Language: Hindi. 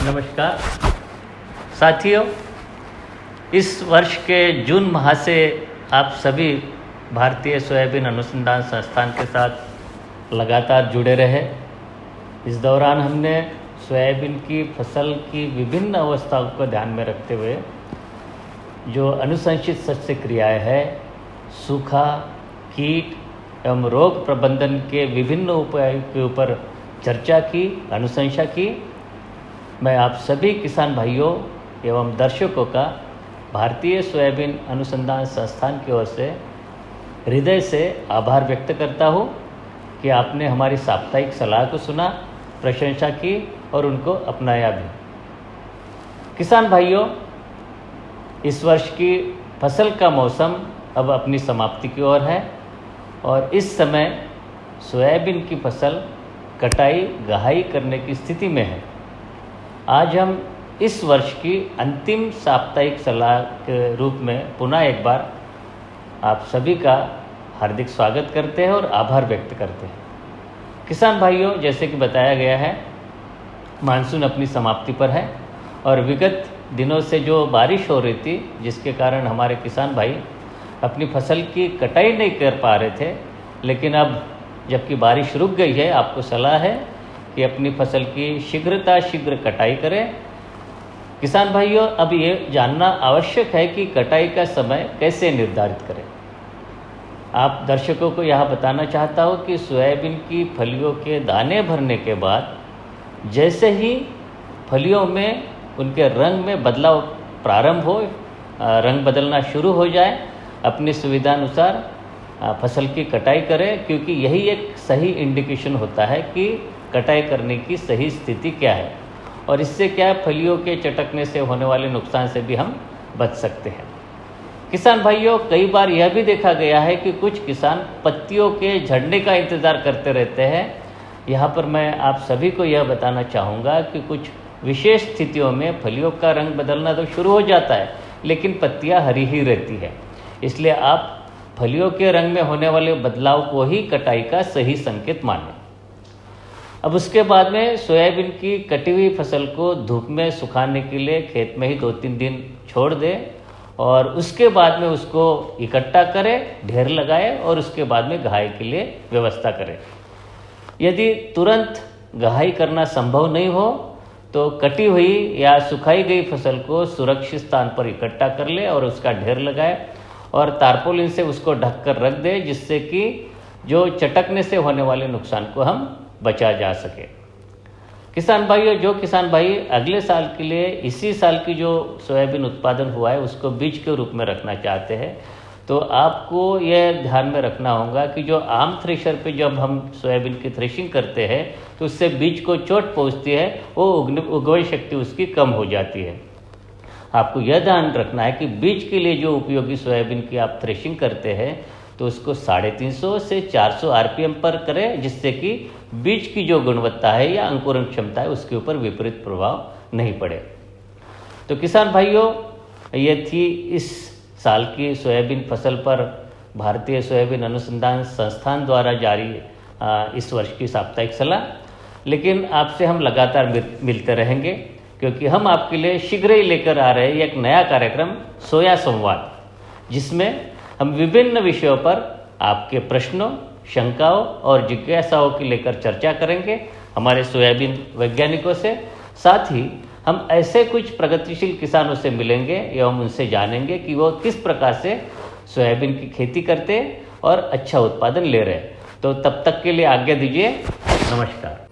नमस्कार साथियों, इस वर्ष के जून माह से आप सभी भारतीय सोयाबीन अनुसंधान संस्थान के साथ लगातार जुड़े रहे। इस दौरान हमने सोयाबीन की फसल की विभिन्न अवस्थाओं को ध्यान में रखते हुए जो अनुशंसित सस्य क्रियाएं हैं, सूखा, कीट एवं रोग प्रबंधन के विभिन्न उपायों के ऊपर चर्चा की, अनुशंसा की। मैं आप सभी किसान भाइयों एवं दर्शकों का भारतीय सोयाबीन अनुसंधान संस्थान की ओर से हृदय से आभार व्यक्त करता हूँ कि आपने हमारी साप्ताहिक सलाह को सुना, प्रशंसा की और उनको अपनाया भी। किसान भाइयों, इस वर्ष की फसल का मौसम अब अपनी समाप्ति की ओर है और इस समय सोयाबीन की फसल कटाई गहाई करने की स्थिति में है। आज हम इस वर्ष की अंतिम साप्ताहिक सलाह के रूप में पुनः एक बार आप सभी का हार्दिक स्वागत करते हैं और आभार व्यक्त करते हैं। किसान भाइयों, जैसे कि बताया गया है, मानसून अपनी समाप्ति पर है और विगत दिनों से जो बारिश हो रही थी, जिसके कारण हमारे किसान भाई अपनी फसल की कटाई नहीं कर पा रहे थे, लेकिन अब जबकि बारिश रुक गई है, आपको सलाह है कि अपनी फसल की शीघ्र कटाई करें। किसान भाइयों, अब ये जानना आवश्यक है कि कटाई का समय कैसे निर्धारित करें। आप दर्शकों को यहाँ बताना चाहता हूँ कि सोयाबीन की फलियों के दाने भरने के बाद जैसे ही फलियों में उनके रंग में बदलाव प्रारंभ हो, रंग बदलना शुरू हो जाए, अपनी सुविधानुसार फसल की कटाई करें, क्योंकि यही एक सही इंडिकेशन होता है कि कटाई करने की सही स्थिति क्या है और इससे क्या है, फलियों के चटकने से होने वाले नुकसान से भी हम बच सकते हैं। किसान भाइयों, कई बार यह भी देखा गया है कि कुछ किसान पत्तियों के झड़ने का इंतज़ार करते रहते हैं। यहाँ पर मैं आप सभी को यह बताना चाहूँगा कि कुछ विशेष स्थितियों में फलियों का रंग बदलना तो शुरू हो जाता है, लेकिन पत्तियाँ हरी ही रहती है। इसलिए आप फलियों के रंग में होने वाले बदलाव को ही कटाई का सही संकेत मानें। अब उसके बाद में सोयाबीन की कटी हुई फसल को धूप में सुखाने के लिए खेत में ही 2-3 दिन छोड़ दें और उसके बाद में उसको इकट्ठा करें, ढेर लगाएं और उसके बाद में गहाई के लिए व्यवस्था करें। यदि तुरंत गहाई करना संभव नहीं हो तो कटी हुई या सुखाई गई फसल को सुरक्षित स्थान पर इकट्ठा कर ले और उसका ढेर लगाएं और तारपोलिन से उसको ढक कर रख दें, जिससे कि जो चटकने से होने वाले नुकसान को हम बचा जा सके। किसान भाइयों, जो किसान भाई अगले साल के लिए इसी साल की जो सोयाबीन उत्पादन हुआ है उसको बीज के रूप में रखना चाहते हैं, तो आपको यह ध्यान में रखना होगा कि जो आम थ्रेशर पे जब हम सोयाबीन की थ्रेशिंग करते हैं तो उससे बीज को चोट पहुंचती है, वो उगवई शक्ति उसकी कम हो जाती है। आपको यह ध्यान रखना है कि बीज के लिए जो उपयोगी सोयाबीन की आप थ्रेशिंग करते हैं तो उसको 350 से 400 आरपीएम पर करें, जिससे कि बीज की जो गुणवत्ता है या अंकुरण क्षमता है उसके ऊपर विपरीत प्रभाव नहीं पड़े। तो किसान भाइयों, ये थी इस साल की सोयाबीन फसल पर भारतीय सोयाबीन अनुसंधान संस्थान द्वारा जारी इस वर्ष की साप्ताहिक सलाह। लेकिन आपसे हम लगातार मिलते रहेंगे, क्योंकि हम आपके लिए शीघ्र ही लेकर आ रहे हैं एक नया कार्यक्रम सोया संवाद, जिसमें हम विभिन्न विषयों पर आपके प्रश्नों, शंकाओं और जिज्ञासाओं की लेकर चर्चा करेंगे हमारे सोयाबीन वैज्ञानिकों से। साथ ही हम ऐसे कुछ प्रगतिशील किसानों से मिलेंगे एवं उनसे जानेंगे कि वो किस प्रकार से सोयाबीन की खेती करते और अच्छा उत्पादन ले रहे हैं। तो तब तक के लिए आज्ञा दीजिए। नमस्कार।